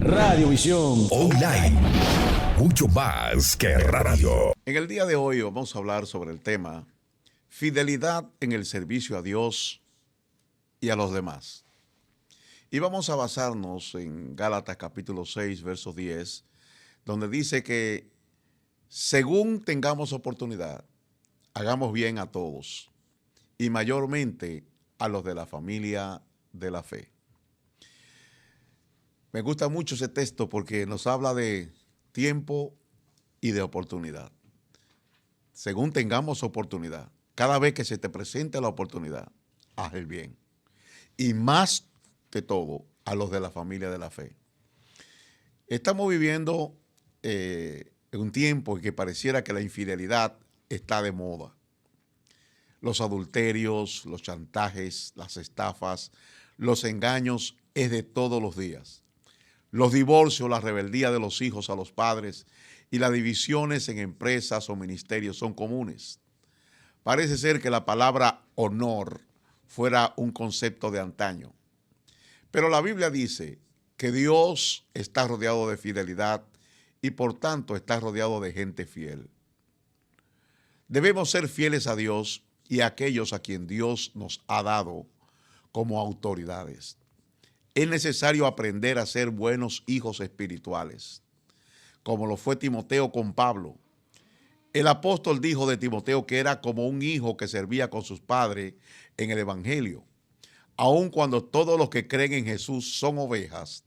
Radiovisión Online. Mucho más que radio. En el día de hoy vamos a hablar sobre el tema fidelidad en el servicio a Dios y a los demás. Y vamos a basarnos en Gálatas capítulo 6, verso 10, donde dice que según tengamos oportunidad, hagamos bien a todos y mayormente a los de la familia de la fe. Me gusta mucho ese texto porque nos habla de tiempo y de oportunidad. Según tengamos oportunidad, cada vez que se te presente la oportunidad, haz el bien. Y más que todo, a los de la familia de la fe. Estamos viviendo en un tiempo en que pareciera que la infidelidad está de moda. Los adulterios, los chantajes, las estafas, los engaños es de todos los días. Los divorcios, la rebeldía de los hijos a los padres y las divisiones en empresas o ministerios son comunes. Parece ser que la palabra honor fuera un concepto de antaño. Pero la Biblia dice que Dios está rodeado de fidelidad y por tanto está rodeado de gente fiel. Debemos ser fieles a Dios y a aquellos a quien Dios nos ha dado como autoridades. Es necesario aprender a ser buenos hijos espirituales, como lo fue Timoteo con Pablo. El apóstol dijo de Timoteo que era como un hijo que servía con sus padres en el Evangelio. Aun cuando todos los que creen en Jesús son ovejas,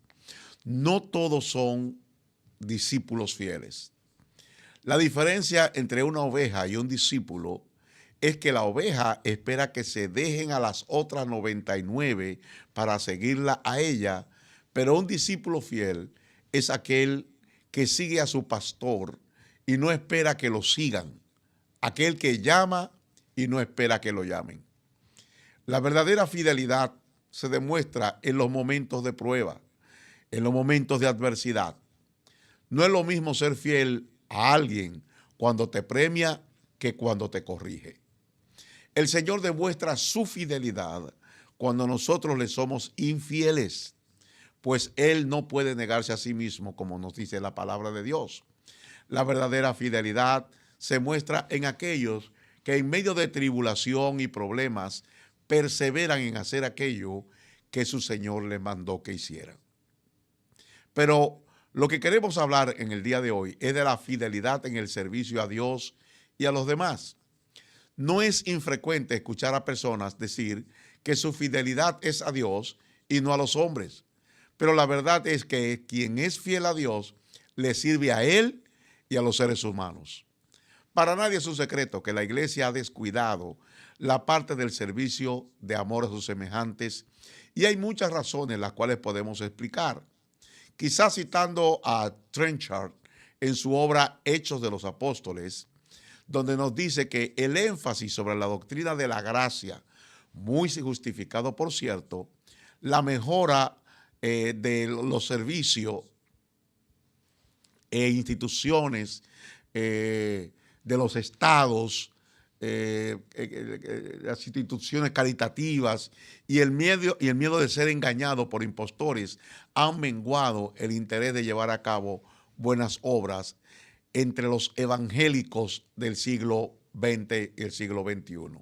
no todos son discípulos fieles. La diferencia entre una oveja y un discípulo es que la oveja espera que se dejen a las otras 99 para seguirla a ella, pero un discípulo fiel es aquel que sigue a su pastor y no espera que lo sigan, aquel que llama y no espera que lo llamen. La verdadera fidelidad se demuestra en los momentos de prueba, en los momentos de adversidad. No es lo mismo ser fiel a alguien cuando te premia que cuando te corrige. El Señor demuestra su fidelidad cuando nosotros le somos infieles, pues Él no puede negarse a sí mismo, como nos dice la palabra de Dios. La verdadera fidelidad se muestra en aquellos que en medio de tribulación y problemas perseveran en hacer aquello que su Señor les mandó que hicieran. Pero lo que queremos hablar en el día de hoy es de la fidelidad en el servicio a Dios y a los demás. No es infrecuente escuchar a personas decir que su fidelidad es a Dios y no a los hombres. Pero la verdad es que quien es fiel a Dios le sirve a Él y a los seres humanos. Para nadie es un secreto que la iglesia ha descuidado la parte del servicio de amor a sus semejantes y hay muchas razones las cuales podemos explicar. Quizás citando a Trenchard en su obra Hechos de los Apóstoles, donde nos dice que el énfasis sobre la doctrina de la gracia, muy justificado por cierto, la mejora de los servicios e instituciones de los estados, las instituciones caritativas y el miedo de ser engañado por impostores han menguado el interés de llevar a cabo buenas obras entre los evangélicos del siglo XX y el siglo XXI.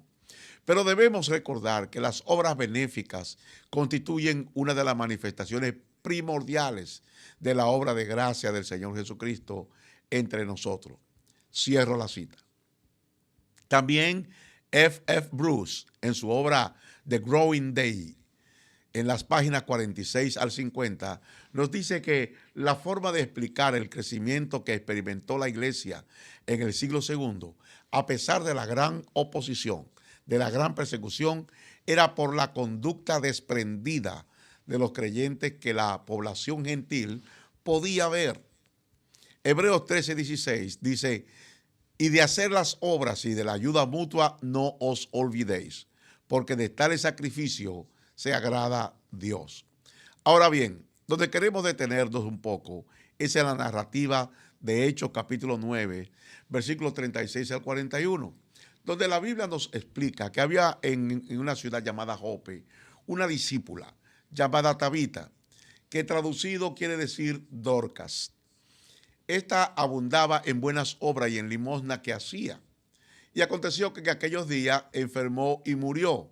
Pero debemos recordar que las obras benéficas constituyen una de las manifestaciones primordiales de la obra de gracia del Señor Jesucristo entre nosotros. Cierro la cita. También F. Bruce, en su obra The Growing Day, en las páginas 46 al 50, nos dice que la forma de explicar el crecimiento que experimentó la iglesia en el siglo II, a pesar de la gran oposición, de la gran persecución, era por la conducta desprendida de los creyentes que la población gentil podía ver. Hebreos 13:16 dice: y de hacer las obras y de la ayuda mutua no os olvidéis, porque de tal sacrificio se agrada Dios. Ahora bien, donde queremos detenernos un poco es en la narrativa de Hechos capítulo 9, versículos 36 al 41, donde la Biblia nos explica que había en una ciudad llamada Jope una discípula llamada Tabita, que traducido quiere decir Dorcas. Esta abundaba en buenas obras y en limosna que hacía. Y aconteció que en aquellos días enfermó y murió.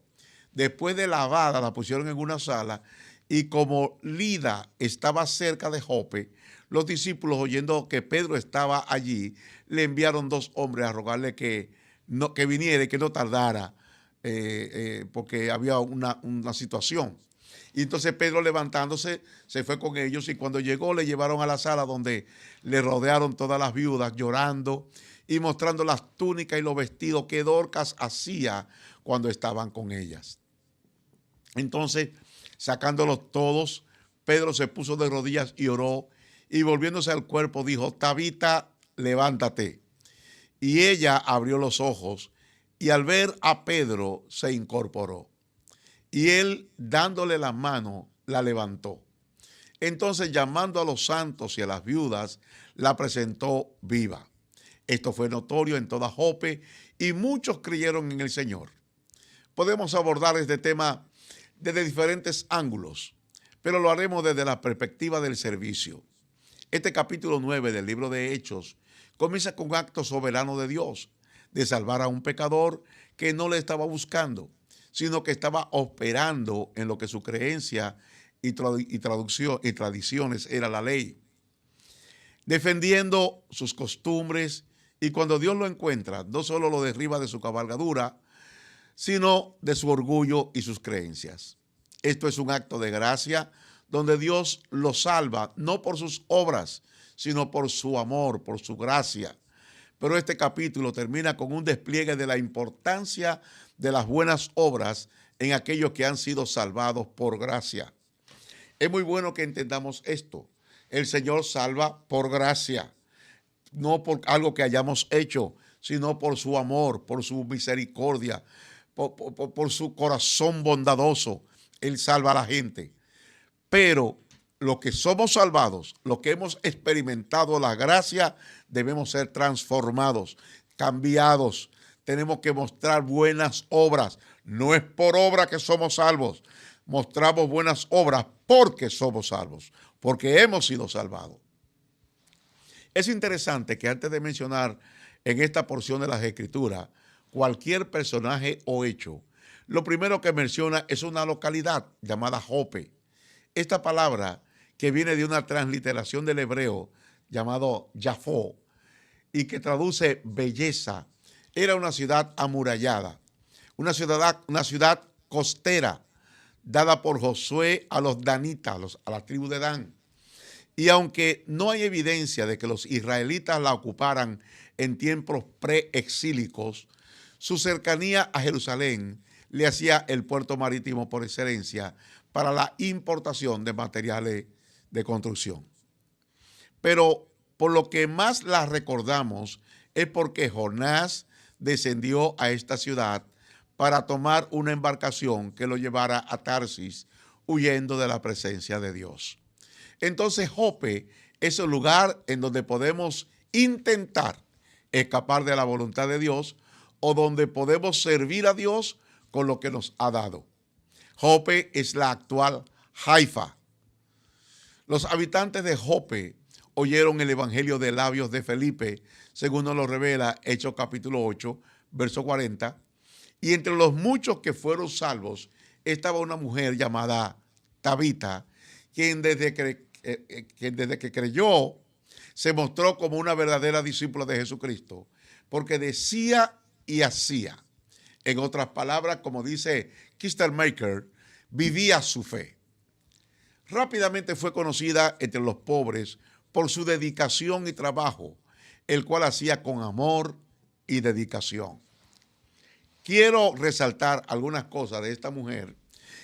Después de lavada la pusieron en una sala, y como Lida estaba cerca de Jope, los discípulos, oyendo que Pedro estaba allí, le enviaron 2 hombres a rogarle que viniera y que no tardara, porque había una situación. Y entonces Pedro, levantándose, se fue con ellos, y cuando llegó le llevaron a la sala donde le rodearon todas las viudas llorando y mostrando las túnicas y los vestidos que Dorcas hacía cuando estaban con ellas. Entonces, sacándolos todos, Pedro se puso de rodillas y oró, y volviéndose al cuerpo dijo: Tabita, levántate. Y ella abrió los ojos, y al ver a Pedro se incorporó. Y él, dándole la mano, la levantó. Entonces, llamando a los santos y a las viudas, la presentó viva. Esto fue notorio en toda Jope, y muchos creyeron en el Señor. Podemos abordar este tema desde diferentes ángulos, pero lo haremos desde la perspectiva del servicio. Este capítulo 9 del libro de Hechos comienza con un acto soberano de Dios, de salvar a un pecador que no le estaba buscando, sino que estaba operando en lo que su creencia y tradiciones era la ley, defendiendo sus costumbres, y cuando Dios lo encuentra, no solo lo derriba de su cabalgadura, sino de su orgullo y sus creencias. Esto es un acto de gracia donde Dios lo salva, no por sus obras, sino por su amor, por su gracia. Pero este capítulo termina con un despliegue de la importancia de las buenas obras en aquellos que han sido salvados por gracia. Es muy bueno que entendamos esto. El Señor salva por gracia, no por algo que hayamos hecho, sino por su amor, por su misericordia, por su corazón bondadoso. Él salva a la gente. Pero los que somos salvados, los que hemos experimentado la gracia, debemos ser transformados, cambiados. Tenemos que mostrar buenas obras. No es por obra que somos salvos. Mostramos buenas obras porque somos salvos, porque hemos sido salvados. Es interesante que antes de mencionar en esta porción de las Escrituras cualquier personaje o hecho, lo primero que menciona es una localidad llamada Jope. Esta palabra, que viene de una transliteración del hebreo llamado Jafó y que traduce belleza, era una ciudad amurallada, una ciudad costera, dada por Josué a los danitas, a la tribu de Dan. Y aunque no hay evidencia de que los israelitas la ocuparan en tiempos preexílicos, su cercanía a Jerusalén le hacía el puerto marítimo por excelencia para la importación de materiales de construcción. Pero por lo que más la recordamos es porque Jonás descendió a esta ciudad para tomar una embarcación que lo llevara a Tarsis, huyendo de la presencia de Dios. Entonces Jope es el lugar en donde podemos intentar escapar de la voluntad de Dios, o donde podemos servir a Dios con lo que nos ha dado. Jope es la actual Haifa. Los habitantes de Jope oyeron el evangelio de labios de Felipe, según nos lo revela Hechos capítulo 8, verso 40. Y entre los muchos que fueron salvos estaba una mujer llamada Tabita, quien desde que creyó se mostró como una verdadera discípula de Jesucristo, porque decía y hacía. En otras palabras, como dice Kistermaker, vivía su fe. Rápidamente fue conocida entre los pobres por su dedicación y trabajo, el cual hacía con amor y dedicación. Quiero resaltar algunas cosas de esta mujer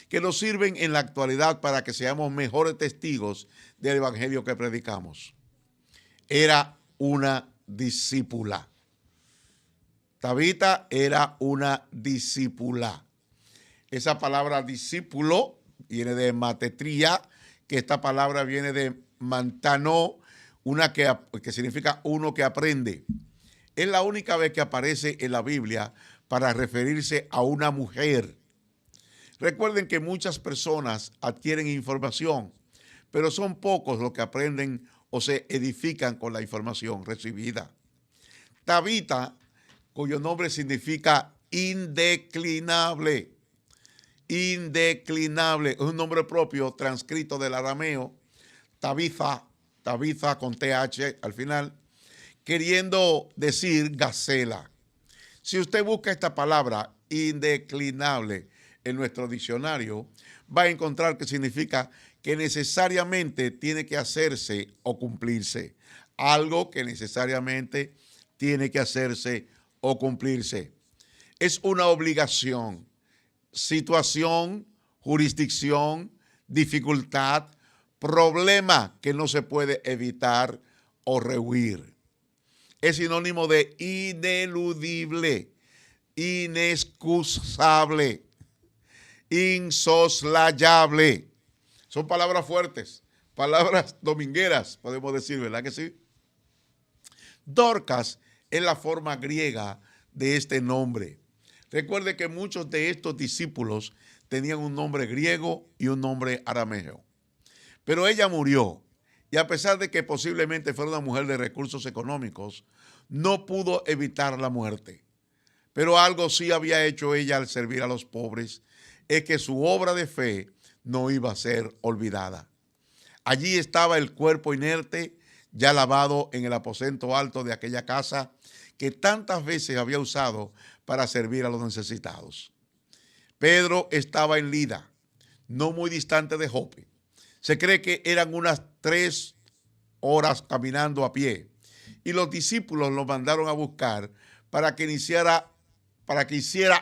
que nos sirven en la actualidad para que seamos mejores testigos del evangelio que predicamos. Era una discípula. Tabita era una discípula. Esa palabra discípulo viene de matetría, que esta palabra viene de mantanó, que significa uno que aprende. Es la única vez que aparece en la Biblia para referirse a una mujer. Recuerden que muchas personas adquieren información, pero son pocos los que aprenden o se edifican con la información recibida. Tabita, cuyo nombre significa indeclinable. Indeclinable, es un nombre propio transcrito del arameo, Tabitha con TH al final, queriendo decir gacela. Si usted busca esta palabra, indeclinable, en nuestro diccionario, va a encontrar que significa que necesariamente tiene que hacerse o cumplirse. Algo que necesariamente tiene que hacerse o cumplirse. Es una obligación, situación, jurisdicción, dificultad, problema que no se puede evitar o rehuir. Es sinónimo de ineludible, inexcusable, insoslayable. Son palabras fuertes, palabras domingueras, podemos decir, ¿verdad que sí? Dorcas es la forma griega de este nombre. Recuerde que muchos de estos discípulos tenían un nombre griego y un nombre arameo. Pero ella murió y a pesar de que posiblemente fuera una mujer de recursos económicos, no pudo evitar la muerte. Pero algo sí había hecho ella al servir a los pobres, es que su obra de fe no iba a ser olvidada. Allí estaba el cuerpo inerte, ya lavado en el aposento alto de aquella casa que tantas veces había usado para servir a los necesitados. Pedro estaba en Lida, no muy distante de Jope. Se cree que eran unas 3 horas caminando a pie y los discípulos lo mandaron a buscar para que hiciera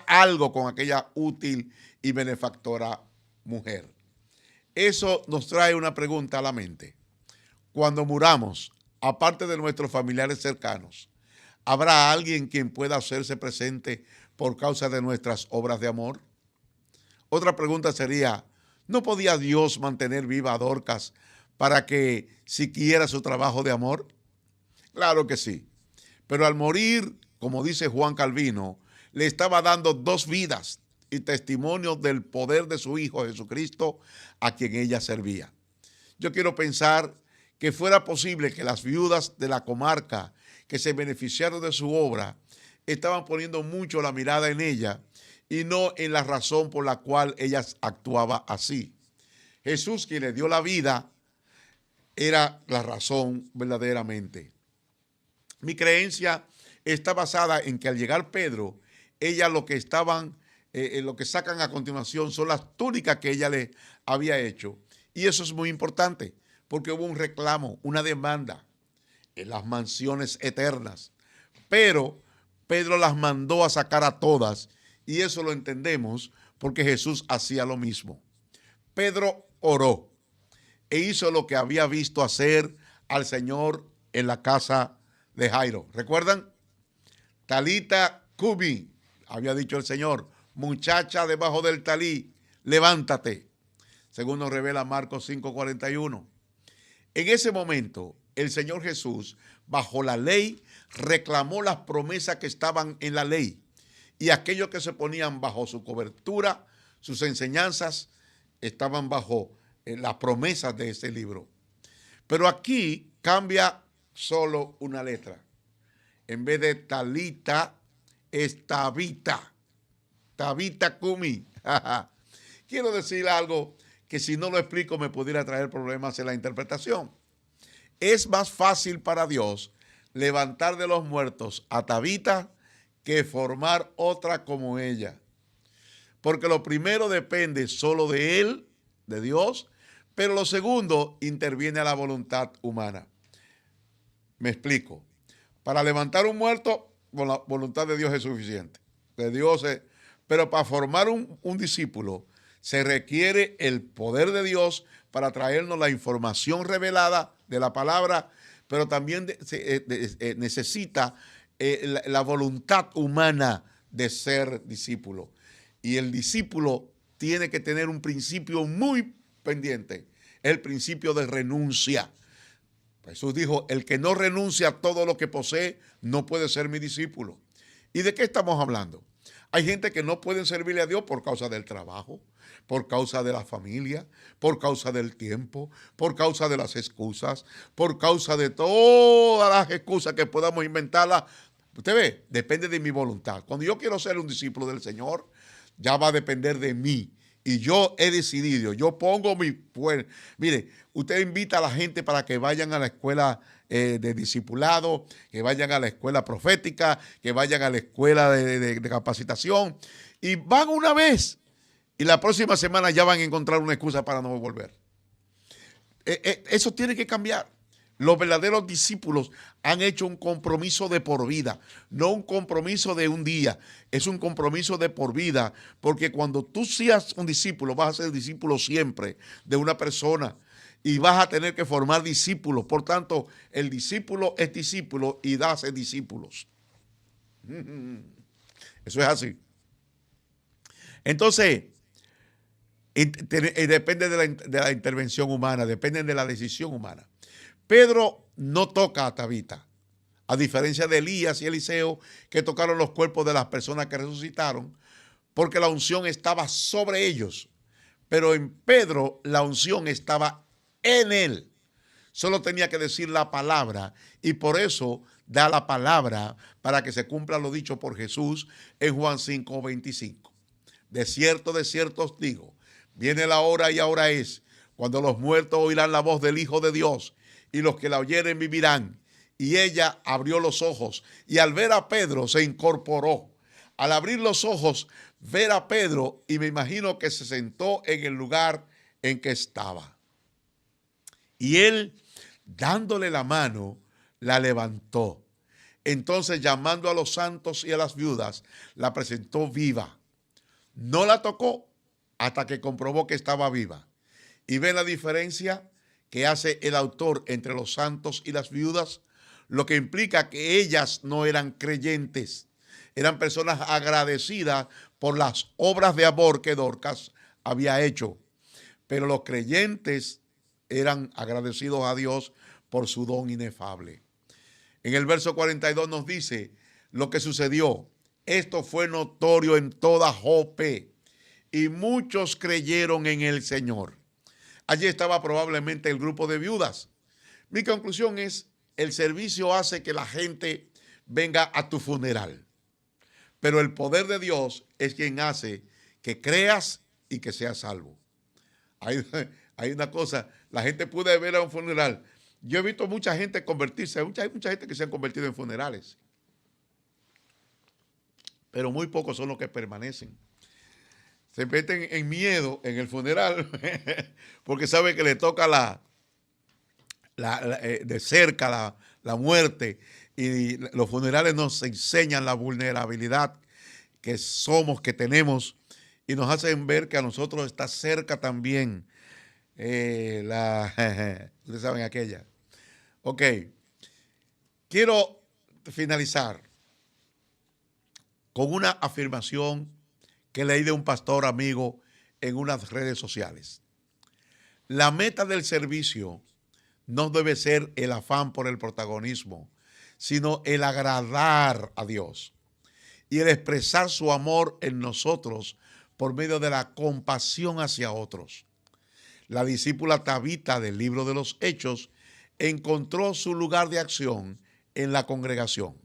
algo con aquella útil y benefactora mujer. Eso nos trae una pregunta a la mente. Cuando muramos, aparte de nuestros familiares cercanos, ¿habrá alguien quien pueda hacerse presente por causa de nuestras obras de amor? Otra pregunta sería, ¿no podía Dios mantener viva a Dorcas para que siguiera su trabajo de amor? Claro que sí, pero al morir, como dice Juan Calvino, le estaba dando 2 vidas y testimonio del poder de su Hijo Jesucristo a quien ella servía. Yo quiero pensar que fuera posible que las viudas de la comarca que se beneficiaron de su obra estaban poniendo mucho la mirada en ella y no en la razón por la cual ella actuaba así. Jesús, quien le dio la vida, era la razón verdaderamente. Mi creencia está basada en que al llegar Pedro, ellas lo que sacan a continuación son las túnicas que ella le había hecho. Y eso es muy importante, porque hubo un reclamo, una demanda en las mansiones eternas. Pero Pedro las mandó a sacar a todas, y eso lo entendemos porque Jesús hacía lo mismo. Pedro oró e hizo lo que había visto hacer al Señor en la casa de Jairo. ¿Recuerdan? Talita cumi, había dicho el Señor, muchacha debajo del talí, levántate. Según nos revela Marcos 5:41. En ese momento, el Señor Jesús, bajo la ley, reclamó las promesas que estaban en la ley y aquellos que se ponían bajo su cobertura, sus enseñanzas, estaban bajo las promesas de ese libro. Pero aquí cambia solo una letra. En vez de Talita, es Tabita. Tabita cumi. Quiero decir algo que si no lo explico me pudiera traer problemas en la interpretación. Es más fácil para Dios levantar de los muertos a Tabita que formar otra como ella. Porque lo primero depende solo de Él, de Dios, pero lo segundo interviene a la voluntad humana. Me explico. Para levantar un muerto, con la voluntad de Dios es suficiente. Pero para formar un discípulo se requiere el poder de Dios para traernos la información revelada de la palabra, pero también necesita la voluntad humana de ser discípulo. Y el discípulo tiene que tener un principio muy pendiente, el principio de renuncia. Jesús dijo, el que no renuncia a todo lo que posee no puede ser mi discípulo. ¿Y de qué estamos hablando? Hay gente que no puede servirle a Dios por causa del trabajo, por causa de la familia, por causa del tiempo, por causa de las excusas, por causa de todas las excusas que podamos inventarlas. Usted ve, depende de mi voluntad. Cuando yo quiero ser un discípulo del Señor, ya va a depender de mí. Y yo he decidido, yo pongo mi... Pues, mire, usted invita a la gente para que vayan a la escuela de discipulado, que vayan a la escuela profética, que vayan a la escuela de capacitación, y van una vez, y la próxima semana ya van a encontrar una excusa para no volver. Eso tiene que cambiar. Los verdaderos discípulos han hecho un compromiso de por vida, no un compromiso de un día, es un compromiso de por vida, porque cuando tú seas un discípulo, vas a ser discípulo siempre de una persona y vas a tener que formar discípulos. Por tanto, el discípulo es discípulo y hace discípulos. Eso es así. Entonces, depende de la intervención humana, depende de la decisión humana. Pedro no toca a Tabita, a diferencia de Elías y Eliseo, que tocaron los cuerpos de las personas que resucitaron, porque la unción estaba sobre ellos. Pero en Pedro la unción estaba en él. Solo tenía que decir la palabra, y por eso da la palabra para que se cumpla lo dicho por Jesús en Juan 5:25. De cierto os digo, viene la hora y ahora es, cuando los muertos oirán la voz del Hijo de Dios, y los que la oyeren vivirán. Y ella abrió los ojos, y al ver a Pedro se incorporó. Al abrir los ojos, ver a Pedro, y me imagino que se sentó en el lugar en que estaba. Y él, dándole la mano, la levantó. Entonces, llamando a los santos y a las viudas, la presentó viva. No la tocó hasta que comprobó que estaba viva. ¿Y ven la diferencia que hace el autor entre los santos y las viudas? Lo que implica que ellas no eran creyentes, eran personas agradecidas por las obras de amor que Dorcas había hecho. Pero los creyentes eran agradecidos a Dios por su don inefable. En el verso 42 nos dice lo que sucedió. Esto fue notorio en toda Jope, y muchos creyeron en el Señor. Allí estaba probablemente el grupo de viudas. Mi conclusión es, el servicio hace que la gente venga a tu funeral. Pero el poder de Dios es quien hace que creas y que seas salvo. Hay una cosa, la gente puede ver a un funeral. Yo he visto mucha gente convertirse, hay mucha gente que se han convertido en funerales. Pero muy pocos son los que permanecen. Se meten en miedo en el funeral porque saben que le toca de cerca la muerte, y los funerales nos enseñan la vulnerabilidad que somos, que tenemos, y nos hacen ver que a nosotros está cerca también ustedes saben aquella. Ok, quiero finalizar con una afirmación que leí de un pastor amigo en unas redes sociales. La meta del servicio no debe ser el afán por el protagonismo, sino el agradar a Dios y el expresar su amor en nosotros por medio de la compasión hacia otros. La discípula Tabita del libro de los Hechos encontró su lugar de acción en la congregación.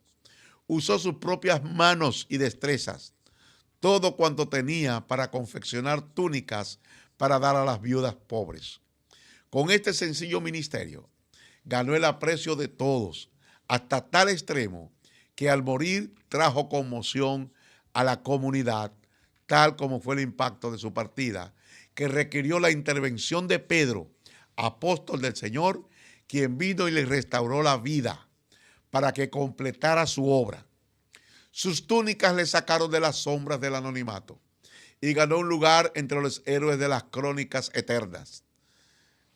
Usó sus propias manos y destrezas, todo cuanto tenía, para confeccionar túnicas para dar a las viudas pobres. Con este sencillo ministerio ganó el aprecio de todos, hasta tal extremo que al morir trajo conmoción a la comunidad, tal como fue el impacto de su partida, que requirió la intervención de Pedro, apóstol del Señor, quien vino y le restauró la vida para que completara su obra. Sus túnicas le sacaron de las sombras del anonimato y ganó un lugar entre los héroes de las crónicas eternas.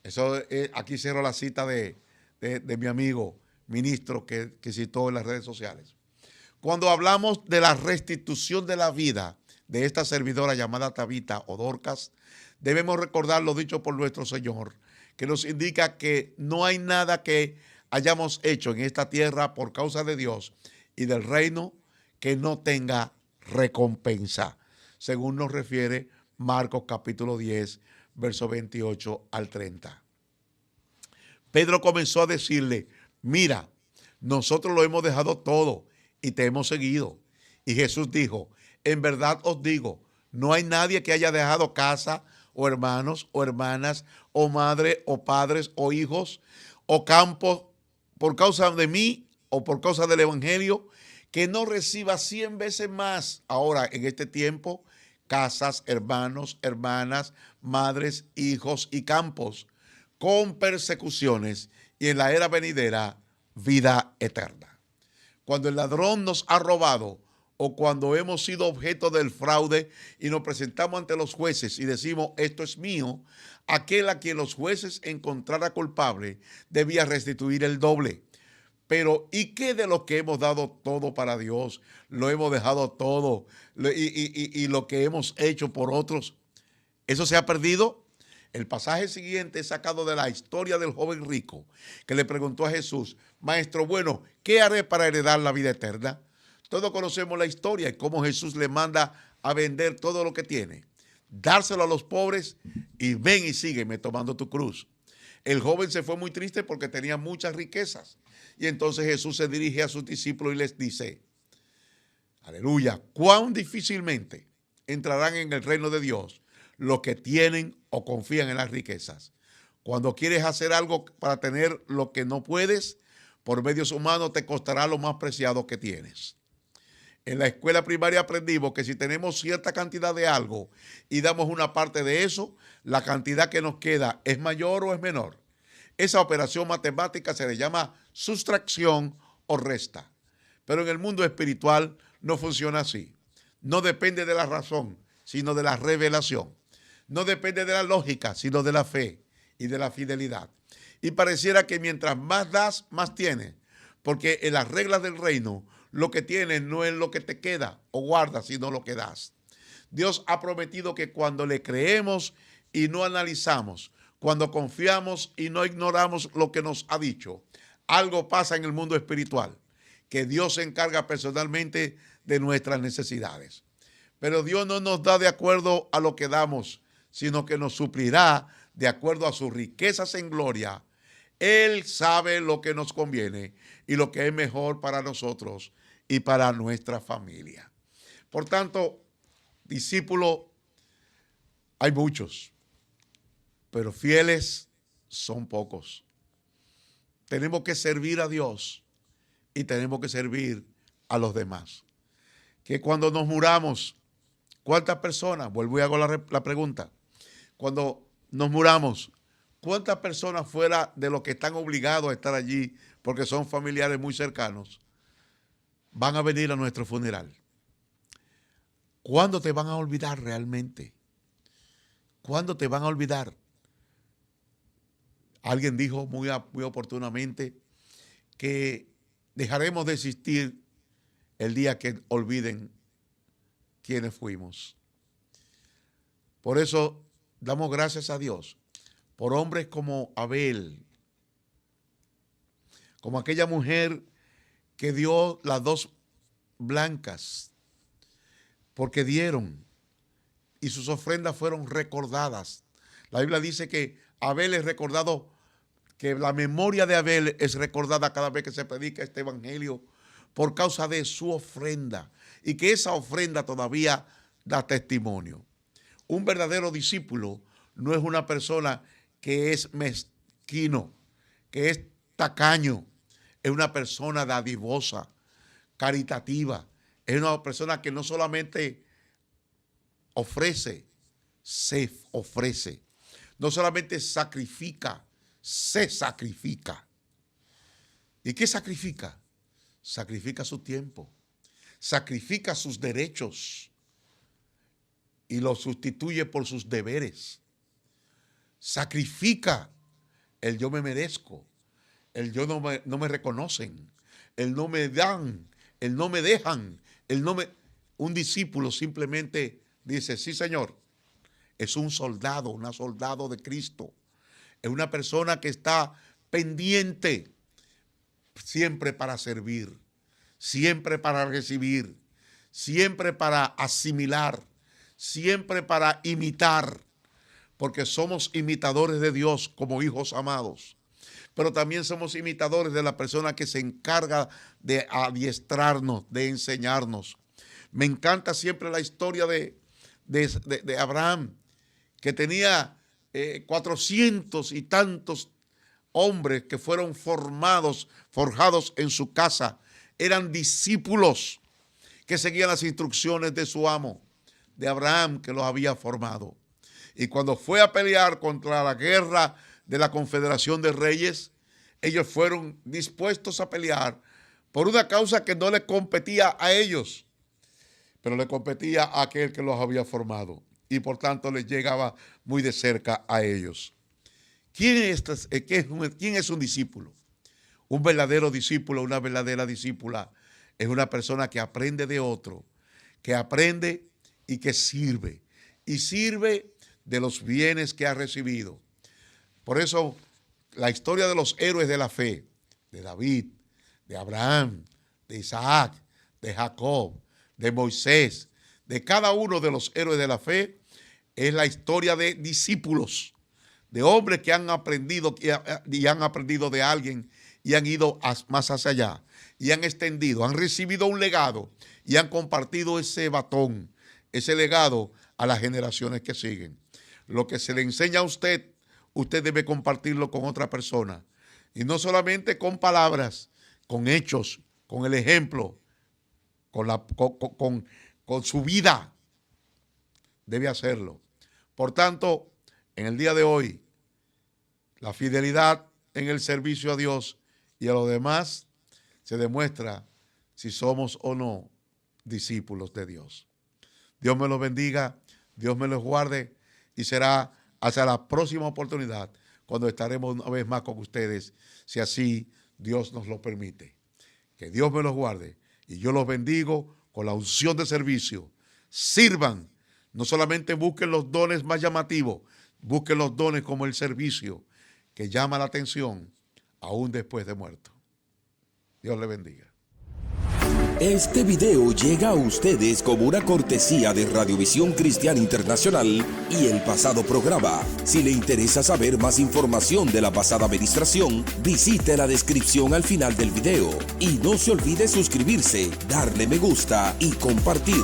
Eso, aquí cierro la cita de mi amigo ministro que citó en las redes sociales. Cuando hablamos de la restitución de la vida de esta servidora llamada Tabita o Dorcas, debemos recordar lo dicho por nuestro Señor, que nos indica que no hay nada que hayamos hecho en esta tierra por causa de Dios y del reino que no tenga recompensa, según nos refiere Marcos capítulo 10, verso 28 al 30. Pedro comenzó a decirle, mira, nosotros lo hemos dejado todo y te hemos seguido. Y Jesús dijo, en verdad os digo, no hay nadie que haya dejado casa o hermanos o hermanas o madre o padres o hijos o campos por causa de mí o por causa del evangelio que no reciba 100 veces más ahora en este tiempo casas, hermanos, hermanas, madres, hijos y campos con persecuciones y en la era venidera vida eterna. Cuando el ladrón nos ha robado o cuando hemos sido objeto del fraude y nos presentamos ante los jueces y decimos esto es mío, aquel a quien los jueces encontrara culpable debía restituir el doble. Pero ¿y qué de lo que hemos dado todo para Dios? Lo hemos dejado todo y lo que hemos hecho por otros, ¿eso se ha perdido? El pasaje siguiente es sacado de la historia del joven rico que le preguntó a Jesús, maestro, bueno, ¿qué haré para heredar la vida eterna? Todos conocemos la historia y cómo Jesús le manda a vender todo lo que tiene, dárselo a los pobres y ven y sígueme tomando tu cruz. El joven se fue muy triste porque tenía muchas riquezas y entonces Jesús se dirige a sus discípulos y les dice, aleluya, cuán difícilmente entrarán en el reino de Dios los que tienen o confían en las riquezas. Cuando quieres hacer algo para tener lo que no puedes, por medios humanos te costará lo más preciado que tienes. En la escuela primaria aprendimos que si tenemos cierta cantidad de algo y damos una parte de eso, la cantidad que nos queda es mayor o es menor. Esa operación matemática se le llama sustracción o resta. Pero en el mundo espiritual no funciona así. No depende de la razón, sino de la revelación. No depende de la lógica, sino de la fe y de la fidelidad. Y pareciera que mientras más das, más tienes. Porque en las reglas del reino, lo que tienes no es lo que te queda o guardas, sino lo que das. Dios ha prometido que cuando le creemos y no analizamos, cuando confiamos y no ignoramos lo que nos ha dicho, algo pasa en el mundo espiritual, que Dios se encarga personalmente de nuestras necesidades. Pero Dios no nos da de acuerdo a lo que damos, sino que nos suplirá de acuerdo a sus riquezas en gloria. Él sabe lo que nos conviene y lo que es mejor para nosotros y para nuestra familia. Por tanto, discípulos, hay muchos, pero fieles son pocos. Tenemos que servir a Dios y tenemos que servir a los demás. Que cuando nos muramos, ¿cuántas personas? Vuelvo y hago la pregunta. Cuando nos muramos, ¿cuántas personas fuera de los que están obligados a estar allí porque son familiares muy cercanos van a venir a nuestro funeral? ¿Cuándo te van a olvidar realmente? ¿Cuándo te van a olvidar? Alguien dijo muy oportunamente que dejaremos de existir el día que olviden quiénes fuimos. Por eso damos gracias a Dios por hombres como Abel, como aquella mujer que dio las dos blancas, porque dieron y sus ofrendas fueron recordadas. La Biblia dice que Abel es recordado, que la memoria de Abel es recordada cada vez que se predica este evangelio por causa de su ofrenda y que esa ofrenda todavía da testimonio. Un verdadero discípulo no es una persona que es mezquino, que es tacaño, es una persona dadivosa, caritativa, es una persona que no solamente ofrece, se ofrece, no solamente sacrifica, se sacrifica. ¿Y qué sacrifica? Sacrifica su tiempo, sacrifica sus derechos y los sustituye por sus deberes. Sacrifica el yo me merezco, el yo no me reconocen, el no me dan, el no me dejan, Un discípulo simplemente dice, sí, Señor, es un soldado, una soldado de Cristo. Es una persona que está pendiente siempre para servir, siempre para recibir, siempre para asimilar, siempre para imitar, porque somos imitadores de Dios como hijos amados, pero también somos imitadores de la persona que se encarga de adiestrarnos, de enseñarnos. Me encanta siempre la historia de Abraham, que tenía 400 y tantos hombres que fueron forjados en su casa. Eran discípulos que seguían las instrucciones de su amo, de Abraham, que los había formado. Y cuando fue a pelear contra la guerra de la Confederación de Reyes, ellos fueron dispuestos a pelear por una causa que no les competía a ellos, pero le competía a aquel que los había formado, y por tanto les llegaba muy de cerca a ellos. ¿Quién es un discípulo? Un verdadero discípulo, una verdadera discípula, es una persona que aprende de otro, que aprende y que sirve de los bienes que ha recibido. Por eso, la historia de los héroes de la fe, de David, de Abraham, de Isaac, de Jacob, de Moisés, de cada uno de los héroes de la fe, es la historia de discípulos, de hombres que han aprendido y han aprendido de alguien y han ido más hacia allá y han extendido, han recibido un legado y han compartido ese batón, ese legado a las generaciones que siguen. Lo que se le enseña a usted, usted debe compartirlo con otra persona. Y no solamente con palabras, con hechos, con el ejemplo, con su vida. Debe hacerlo. Por tanto, en el día de hoy, la fidelidad en el servicio a Dios y a los demás se demuestra si somos o no discípulos de Dios. Dios me los bendiga, Dios me los guarde y será hasta la próxima oportunidad cuando estaremos una vez más con ustedes, si así Dios nos lo permite. Que Dios me los guarde y yo los bendigo con la unción de servicio. Sirvan, no solamente busquen los dones más llamativos, busquen los dones como el servicio que llama la atención aún después de muerto. Dios le bendiga. Este video llega a ustedes como una cortesía de Radiovisión Cristiana Internacional y el pasado programa. Si le interesa saber más información de la pasada administración, visite la descripción al final del video. Y no se olvide suscribirse, darle me gusta y compartir.